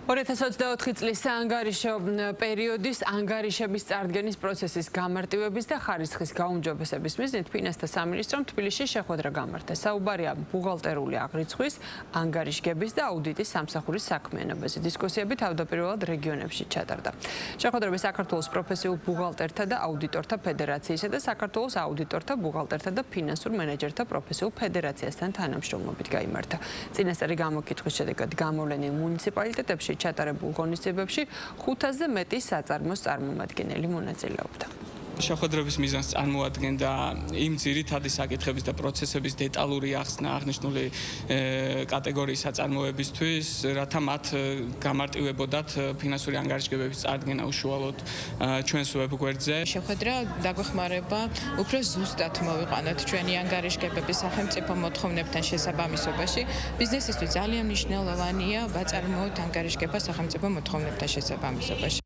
2024 წლის საანგარიშო პერიოდის ანგარიშების წარდგენის პროცესის გამარტივების და ხარისხის გაუმჯობესების მიზნით ფინანსთა სამინისტრომ თბილისში შეხვედრა გამართეს. საუბარია ბუღალტერული აღრიცხვის, ანგარიშგების და აუდიტის სამსახურის საქმიანობაზე. დისკუსიები თავდაპირველად რეგიონებში ჩატარდა. შეხვედრები საქართველოს პროფესიულ ბუღალტერთა და აუდიტორთა ფედერაციისა და საქართველოს აუდიტორთა, ბუღალტერთა და ფინანსურ მენეჯერთა პროფესიულ ფედერაციასთან თანამშრომლობით გაიმართა. წინასწარი გამოკითხვის შედეგად გამოვლენილ მუნიციპალიტეტებში ჩატარებულ ღონისძიებებში 500-ზე მეტი საწარმოს წარმომადგენელი მონაწილეობდა. შეხვედრების მიზანს წარმოადგენდა იმ ძირითადი საკითხების და პროცესების დეტალური ახსნა აღნიშნული კატეგორიის საწარმოებისთვის, რათა მათ გამარტივებოდათ ფინანსური ანგარიშგებების წარდგენა უშუალოდ ჩვენს ვებგვერდზე. შეხვედრა დაგვეხმარება უფრო ზუსტად მოვიყვანოთ ჩვენი ანგარიშგებები სახელმწიფო მოთხოვნებთან შესაბამისობაში. ბიზნესისთვის ძალიან მნიშვნელოვანია ვაწარმოოთ ანგარიშგება სახელმწიფო მოთხოვნებთან შესაბამისობაში.